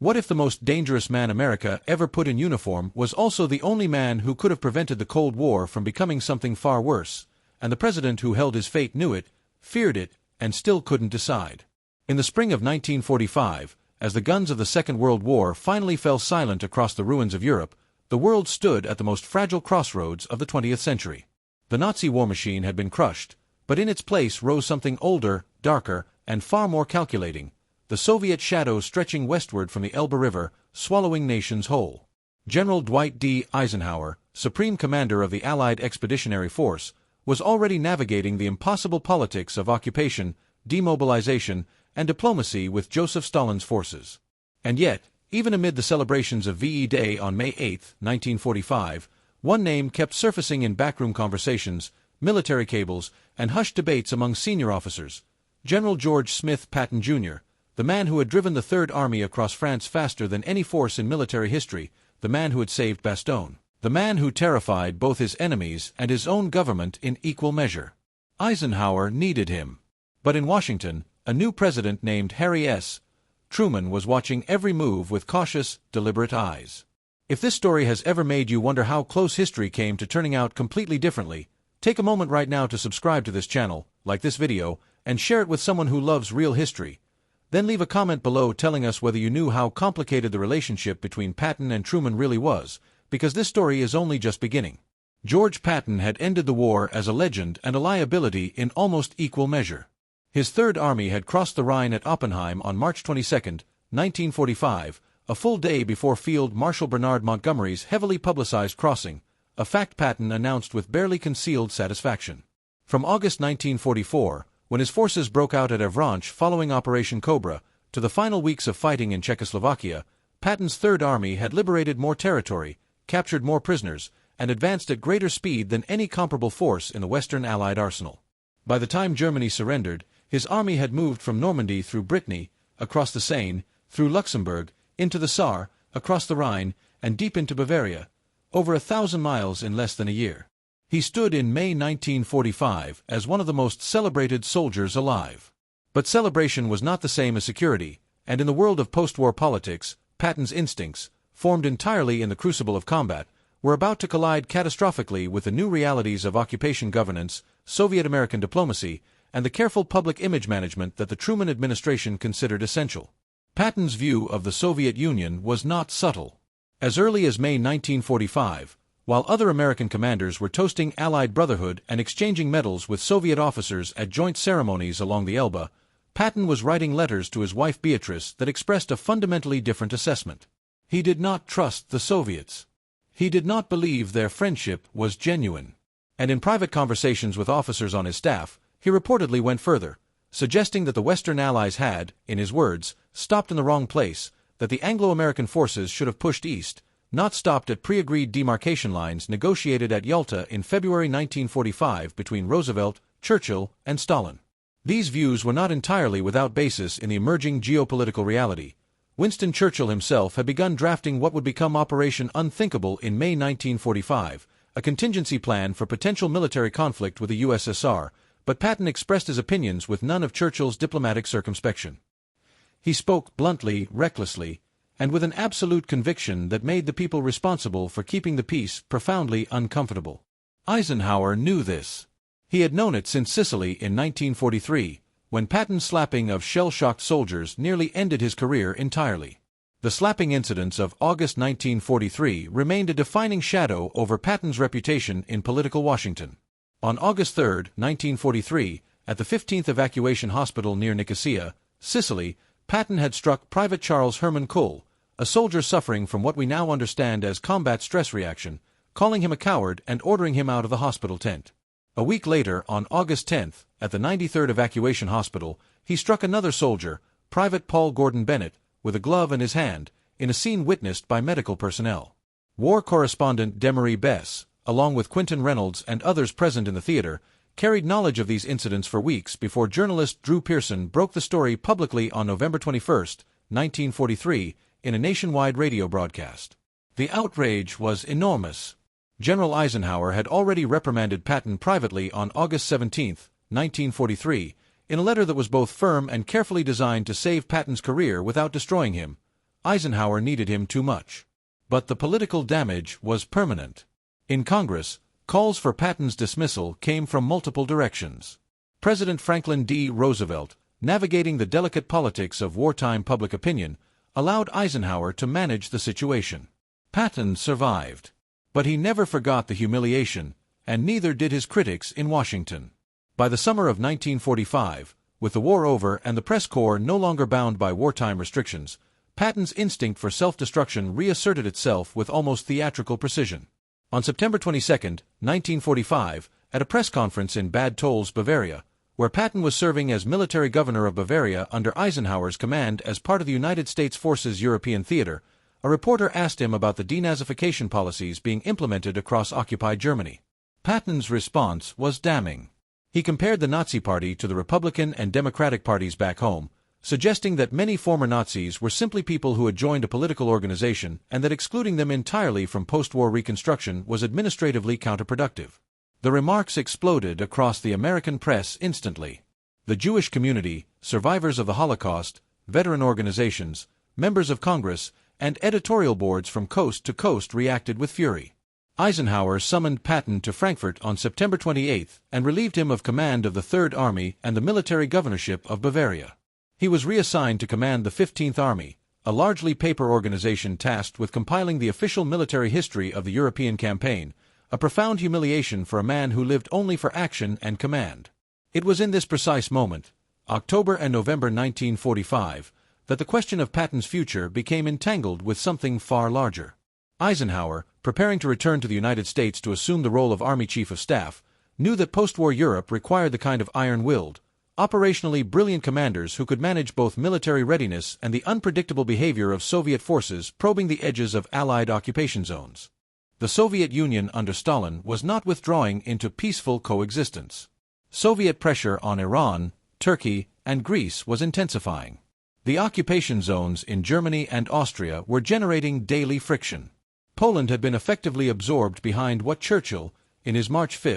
What if the most dangerous man America ever put in uniform was also the only man who could have prevented the Cold War from becoming something far worse, and the president who held his fate knew it, feared it, and still couldn't decide? In the spring of 1945, as the guns of the Second World War finally fell silent across the ruins of Europe, the world stood at the most fragile crossroads of the 20th century. The Nazi war machine had been crushed, but in its place rose something older, darker, and far more calculating: the Soviet shadows stretching westward from the Elbe River, swallowing nations whole. General Dwight D. Eisenhower, Supreme Commander of the Allied Expeditionary Force, was already navigating the impossible politics of occupation, demobilization, and diplomacy with Joseph Stalin's forces. And yet, even amid the celebrations of VE Day on May 8, 1945, one name kept surfacing in backroom conversations, military cables, and hushed debates among senior officers: General George Smith Patton, Jr., the man who had driven the Third Army across France faster than any force in military history, the man who had saved Bastogne, the man who terrified both his enemies and his own government in equal measure. Eisenhower needed him. But in Washington, a new president named Harry S. Truman was watching every move with cautious, deliberate eyes. If this story has ever made you wonder how close history came to turning out completely differently, take a moment right now to subscribe to this channel, like this video, and share it with someone who loves real history. Then leave a comment below telling us whether you knew how complicated the relationship between Patton and Truman really was, because this story is only just beginning. George Patton had ended the war as a legend and a liability in almost equal measure. His Third Army had crossed the Rhine at Oppenheim on March 22, 1945, a full day before Field Marshal Bernard Montgomery's heavily publicized crossing, a fact Patton announced with barely concealed satisfaction. From August 1944, when his forces broke out at Avranches following Operation Cobra, to the final weeks of fighting in Czechoslovakia, Patton's Third Army had liberated more territory, captured more prisoners, and advanced at greater speed than any comparable force in the Western Allied arsenal. By the time Germany surrendered, his army had moved from Normandy through Brittany, across the Seine, through Luxembourg, into the Saar, across the Rhine, and deep into Bavaria, over 1,000 miles in less than a year. He stood in May 1945 as one of the most celebrated soldiers alive. But celebration was not the same as security, and in the world of post-war politics, Patton's instincts, formed entirely in the crucible of combat, were about to collide catastrophically with the new realities of occupation governance, Soviet-American diplomacy, and the careful public image management that the Truman administration considered essential. Patton's view of the Soviet Union was not subtle. As early as May 1945, while other American commanders were toasting Allied brotherhood and exchanging medals with Soviet officers at joint ceremonies along the Elbe, Patton was writing letters to his wife Beatrice that expressed a fundamentally different assessment. He did not trust the Soviets. He did not believe their friendship was genuine. And in private conversations with officers on his staff, he reportedly went further, suggesting that the Western Allies had, in his words, stopped in the wrong place, that the Anglo-American forces should have pushed east, not stopped at pre-agreed demarcation lines negotiated at Yalta in February 1945 between Roosevelt, Churchill, and Stalin. These views were not entirely without basis in the emerging geopolitical reality. Winston Churchill himself had begun drafting what would become Operation Unthinkable in May 1945, a contingency plan for potential military conflict with the USSR, but Patton expressed his opinions with none of Churchill's diplomatic circumspection. He spoke bluntly, recklessly, and with an absolute conviction that made the people responsible for keeping the peace profoundly uncomfortable. Eisenhower knew this. He had known it since Sicily in 1943, when Patton's slapping of shell-shocked soldiers nearly ended his career entirely. The slapping incidents of August 1943 remained a defining shadow over Patton's reputation in political Washington. On August 3, 1943, at the 15th Evacuation Hospital near Nicosia, Sicily, Patton had struck Private Charles Herman Kull, a soldier suffering from what we now understand as combat stress reaction, calling him a coward and ordering him out of the hospital tent. A week later, on August 10, at the 93rd Evacuation Hospital, he struck another soldier, Private Paul Gordon Bennett, with a glove in his hand, in a scene witnessed by medical personnel. War correspondent Demery Bess, along with Quinton Reynolds and others present in the theater, carried knowledge of these incidents for weeks before journalist Drew Pearson broke the story publicly on November 21, 1943, in a nationwide radio broadcast. The outrage was enormous. General Eisenhower had already reprimanded Patton privately on August 17, 1943, in a letter that was both firm and carefully designed to save Patton's career without destroying him. Eisenhower needed him too much. But the political damage was permanent. In Congress, calls for Patton's dismissal came from multiple directions. President Franklin D. Roosevelt, navigating the delicate politics of wartime public opinion, allowed Eisenhower to manage the situation. Patton survived. But he never forgot the humiliation, and neither did his critics in Washington. By the summer of 1945, with the war over and the press corps no longer bound by wartime restrictions, Patton's instinct for self-destruction reasserted itself with almost theatrical precision. On September 22, 1945, at a press conference in Bad Tölz, Bavaria, where Patton was serving as military governor of Bavaria under Eisenhower's command as part of the United States Forces European Theater, a reporter asked him about the denazification policies being implemented across occupied Germany. Patton's response was damning. He compared the Nazi Party to the Republican and Democratic parties back home, suggesting that many former Nazis were simply people who had joined a political organization and that excluding them entirely from post-war reconstruction was administratively counterproductive. The remarks exploded across the American press instantly. The Jewish community, survivors of the Holocaust, veteran organizations, members of Congress, and editorial boards from coast to coast reacted with fury. Eisenhower summoned Patton to Frankfurt on September 28 and relieved him of command of the Third Army and the military governorship of Bavaria. He was reassigned to command the 15th Army, a largely paper organization tasked with compiling the official military history of the European campaign, a profound humiliation for a man who lived only for action and command. It was in this precise moment, October and November 1945, that the question of Patton's future became entangled with something far larger. Eisenhower, preparing to return to the United States to assume the role of Army Chief of Staff, knew that post-war Europe required the kind of iron-willed, operationally brilliant commanders who could manage both military readiness and the unpredictable behavior of Soviet forces probing the edges of Allied occupation zones. The Soviet Union under Stalin was not withdrawing into peaceful coexistence. Soviet pressure on Iran, Turkey, and Greece was intensifying. The occupation zones in Germany and Austria were generating daily friction. Poland had been effectively absorbed behind what Churchill, in his March 5,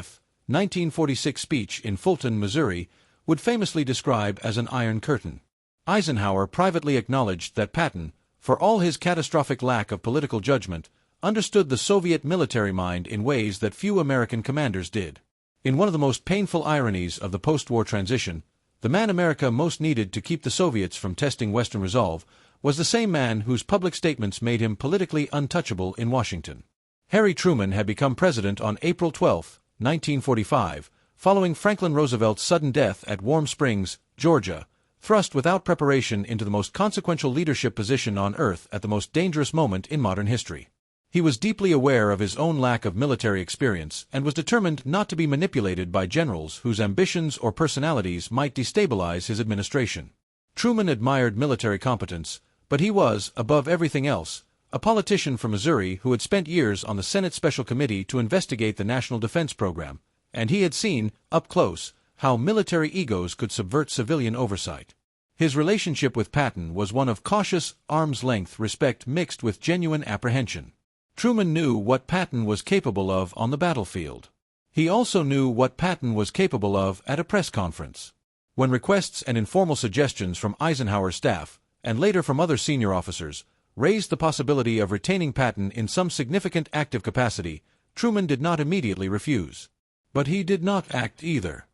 1946 speech in Fulton, Missouri, would famously describe as an Iron Curtain. Eisenhower privately acknowledged that Patton, for all his catastrophic lack of political judgment, understood the Soviet military mind in ways that few American commanders did. In one of the most painful ironies of the post-war transition, the man America most needed to keep the Soviets from testing Western resolve was the same man whose public statements made him politically untouchable in Washington. Harry Truman had become president on April 12, 1945, following Franklin Roosevelt's sudden death at Warm Springs, Georgia, thrust without preparation into the most consequential leadership position on earth at the most dangerous moment in modern history. He was deeply aware of his own lack of military experience and was determined not to be manipulated by generals whose ambitions or personalities might destabilize his administration. Truman admired military competence, but he was, above everything else, a politician from Missouri who had spent years on the Senate Special Committee to investigate the National Defense Program, and he had seen, up close, how military egos could subvert civilian oversight. His relationship with Patton was one of cautious, arm's-length respect mixed with genuine apprehension. Truman knew what Patton was capable of on the battlefield. He also knew what Patton was capable of at a press conference. When requests and informal suggestions from Eisenhower's staff, and later from other senior officers, raised the possibility of retaining Patton in some significant active capacity, Truman did not immediately refuse. But he did not act either.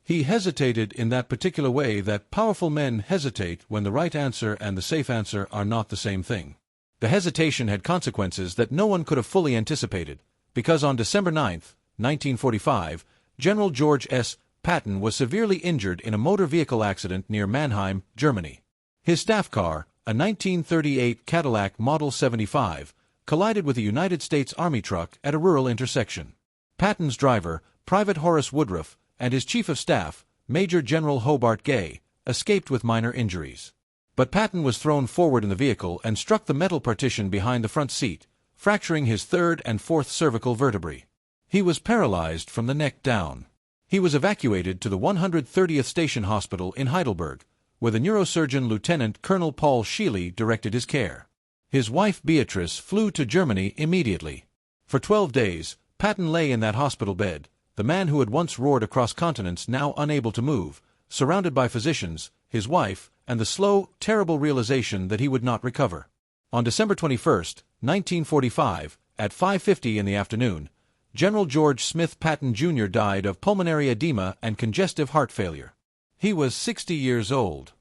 He hesitated in that particular way that powerful men hesitate when the right answer and the safe answer are not the same thing. The hesitation had consequences that no one could have fully anticipated, because on December 9, 1945, General George S. Patton was severely injured in a motor vehicle accident near Mannheim, Germany. His staff car, a 1938 Cadillac Model 75, collided with a United States Army truck at a rural intersection. Patton's driver, Private Horace Woodruff, and his chief of staff, Major General Hobart Gay, escaped with minor injuries. But Patton was thrown forward in the vehicle and struck the metal partition behind the front seat, fracturing his third and fourth cervical vertebrae. He was paralyzed from the neck down. He was evacuated to the 130th Station Hospital in Heidelberg, where the neurosurgeon Lieutenant Colonel Paul Scheele directed his care. His wife Beatrice flew to Germany immediately. For 12 days, Patton lay in that hospital bed, the man who had once roared across continents now unable to move, surrounded by physicians, his wife, and the slow, terrible realization that he would not recover. On December 21, 1945, at 5:50 in the afternoon, General George Smith Patton Jr. died of pulmonary edema and congestive heart failure. He was 60 years old.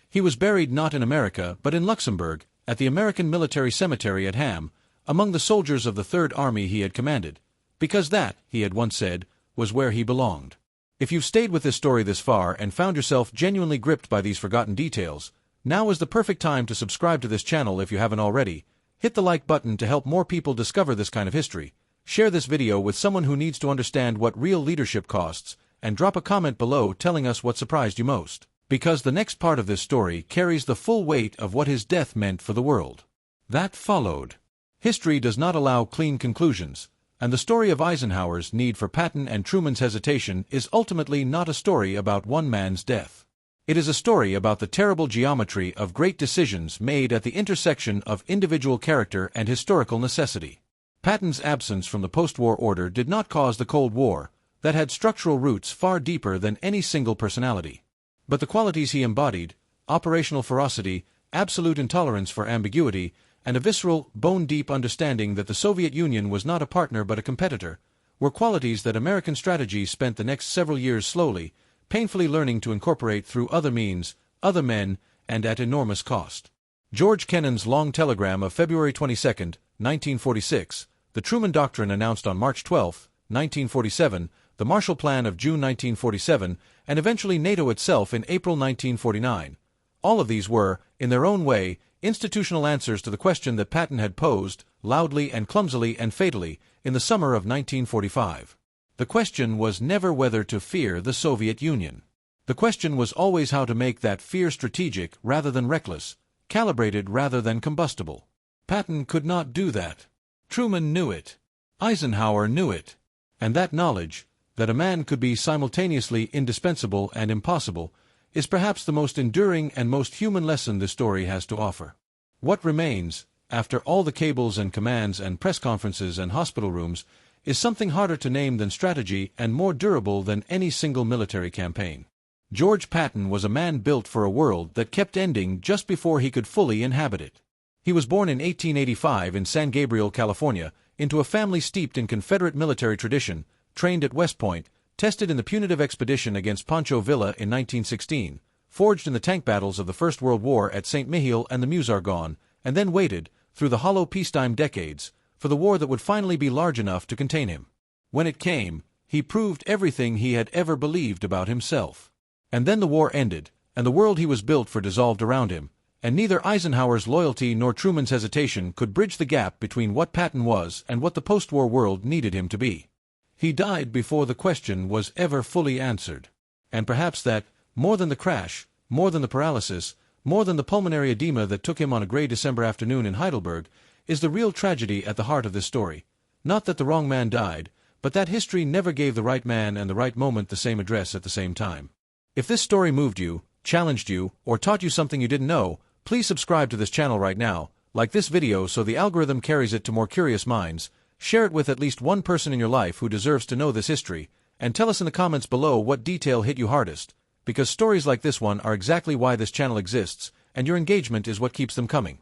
He was buried not in America but in Luxembourg, at the American Military Cemetery at Ham, among the soldiers of the Third Army he had commanded, because that, he had once said, was where he belonged. If you've stayed with this story this far and found yourself genuinely gripped by these forgotten details, now is the perfect time to subscribe to this channel if you haven't already. Hit the like button to help more people discover this kind of history. Share this video with someone who needs to understand what real leadership costs, and drop a comment below telling us what surprised you most. Because the next part of this story carries the full weight of what his death meant for the world. That followed. History does not allow clean conclusions, and the story of Eisenhower's need for Patton and Truman's hesitation is ultimately not a story about one man's death. It is a story about the terrible geometry of great decisions made at the intersection of individual character and historical necessity. Patton's absence from the post-war order did not cause the Cold War, that had structural roots far deeper than any single personality. But the qualities he embodied, operational ferocity, absolute intolerance for ambiguity, and a visceral, bone-deep understanding that the Soviet Union was not a partner but a competitor, were qualities that American strategy spent the next several years slowly, painfully learning to incorporate through other means, other men, and at enormous cost. George Kennan's long telegram of February 22, 1946, the Truman Doctrine announced on March 12, 1947, the Marshall Plan of June 1947, and eventually NATO itself in April 1949. All of these were, in their own way, institutional answers to the question that Patton had posed, loudly and clumsily and fatally, in the summer of 1945. The question was never whether to fear the Soviet Union. The question was always how to make that fear strategic rather than reckless, calibrated rather than combustible. Patton could not do that. Truman knew it. Eisenhower knew it. And that knowledge, that a man could be simultaneously indispensable and impossible, is perhaps the most enduring and most human lesson this story has to offer. What remains, after all the cables and commands and press conferences and hospital rooms, is something harder to name than strategy and more durable than any single military campaign. George Patton was a man built for a world that kept ending just before he could fully inhabit it. He was born in 1885 in San Gabriel, California, into a family steeped in Confederate military tradition, trained at West Point, tested in the punitive expedition against Pancho Villa in 1916, forged in the tank battles of the First World War at St. Mihiel and the Meuse Argonne, and then waited, through the hollow peacetime decades, for the war that would finally be large enough to contain him. When it came, he proved everything he had ever believed about himself. And then the war ended, and the world he was built for dissolved around him, and neither Eisenhower's loyalty nor Truman's hesitation could bridge the gap between what Patton was and what the post-war world needed him to be. He died before the question was ever fully answered. And perhaps that, more than the crash, more than the paralysis, more than the pulmonary edema that took him on a gray December afternoon in Heidelberg, is the real tragedy at the heart of this story. Not that the wrong man died, but that history never gave the right man and the right moment the same address at the same time. If this story moved you, challenged you, or taught you something you didn't know, please subscribe to this channel right now, like this video so the algorithm carries it to more curious minds, share it with at least one person in your life who deserves to know this history, and tell us in the comments below what detail hit you hardest, because stories like this one are exactly why this channel exists, and your engagement is what keeps them coming.